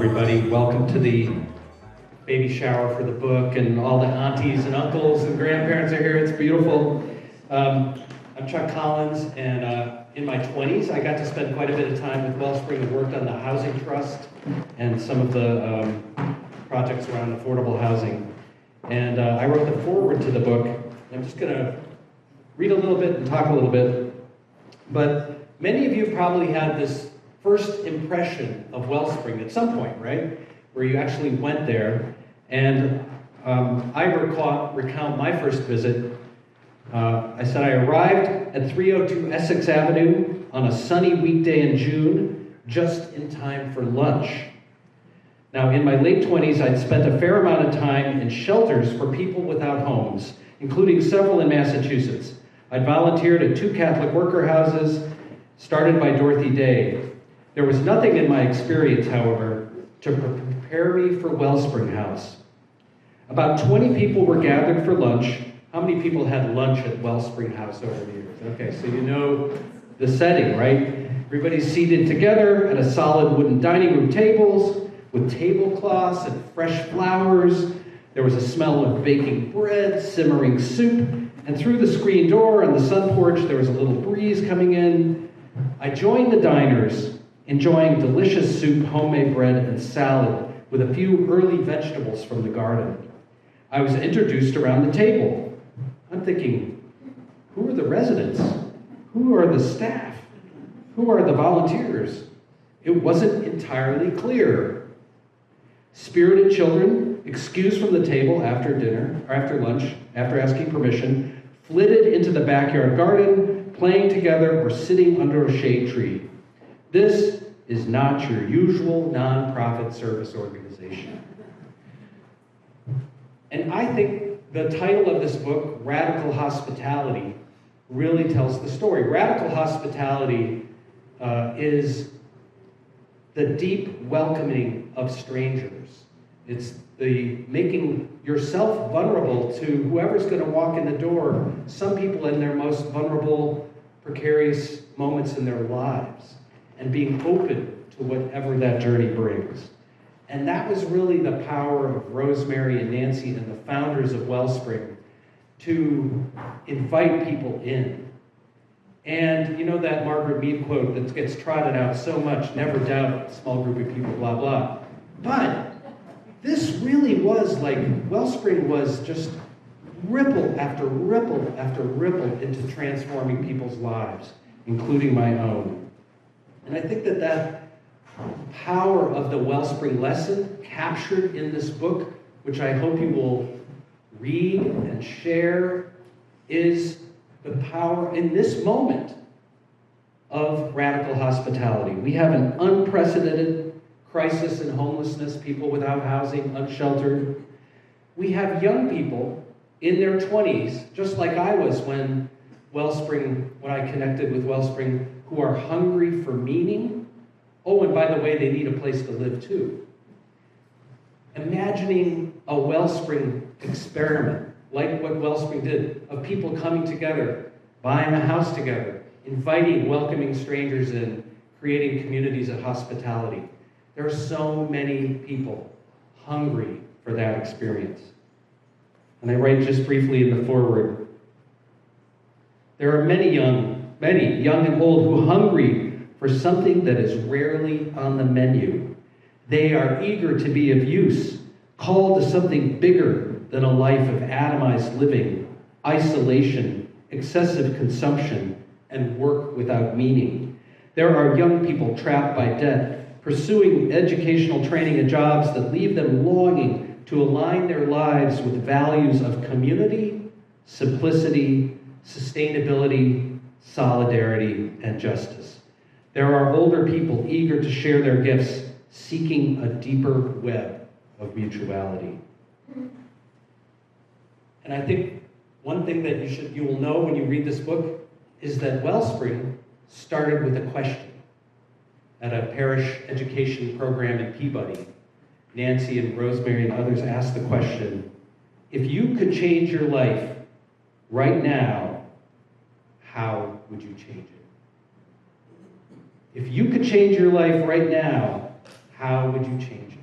everybody. Welcome to the baby shower for the book, and all the aunties and uncles and grandparents are here. It's beautiful. I'm Chuck Collins, and in my 20s, I got to spend quite a bit of time with Wellspring and worked on the Housing Trust and some of the projects around affordable housing. And I wrote the foreword to the book. I'm just going to read a little bit and talk a little bit. But many of you probably had this first impression of Wellspring at some point, right? Where you actually went there. And I recount my first visit. I said I arrived at 302 Essex Avenue on a sunny weekday in June, just in time for lunch. Now, in my late 20s, I'd spent a fair amount of time in shelters for people without homes, including several in Massachusetts. I'd volunteered at 2 Catholic worker houses, started by Dorothy Day. There was nothing in my experience, however, to prepare me for Wellspring House. About 20 people were gathered for lunch. How many people had lunch at Wellspring House over the years? Okay, so you know the setting, right? Everybody's seated together at a solid wooden dining room tables with tablecloths and fresh flowers. There was a smell of baking bread, simmering soup, and through the screen door on the sun porch, there was a little breeze coming in. I joined the diners, enjoying delicious soup, homemade bread, and salad with a few early vegetables from the garden. I was introduced around the table. I'm thinking, who are the residents? Who are the staff? Who are the volunteers? It wasn't entirely clear. Spirited children, excused from the table after dinner, or after lunch, after asking permission, flitted into the backyard garden, playing together or sitting under a shade tree. This is not your usual nonprofit service organization. And I think the title of this book, Radical Hospitality, really tells the story. Radical hospitality is the deep welcoming of strangers. It's the making yourself vulnerable to whoever's going to walk in the door. Some people in their most vulnerable, precarious moments in their lives, and being open to whatever that journey brings. And that was really the power of Rosemary and Nancy and the founders of Wellspring, to invite people in. And you know that Margaret Mead quote that gets trotted out so much, never doubt a small group of people, blah, blah. But this really was like, Wellspring was just ripple after ripple after ripple into transforming people's lives, including my own. And I think that power of the Wellspring lesson captured in this book, which I hope you will read and share, is the power in this moment of radical hospitality. We have an unprecedented crisis in homelessness, people without housing, unsheltered. We have young people in their 20s, just like I was when I connected with Wellspring, who are hungry for meaning. Oh, and by the way, they need a place to live too. Imagining a Wellspring experiment, like what Wellspring did, of people coming together, buying a house together, inviting, welcoming strangers in, creating communities of hospitality. There are so many people hungry for that experience. And I write just briefly in the foreword, there are many young and old, who are hungry for something that is rarely on the menu. They are eager to be of use, called to something bigger than a life of atomized living, isolation, excessive consumption, and work without meaning. There are young people trapped by debt, pursuing educational training and jobs that leave them longing to align their lives with values of community, simplicity, sustainability, solidarity, and justice. There are older people eager to share their gifts, seeking a deeper web of mutuality. And I think one thing that you will know when you read this book is that Wellspring started with a question at a parish education program in Peabody. Nancy and Rosemary and others asked the question, if you could change your life right now, how would you change it? If you could change your life right now, how would you change it?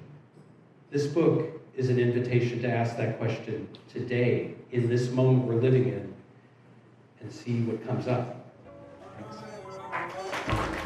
This book is an invitation to ask that question today, in this moment we're living in, and see what comes up. Thanks.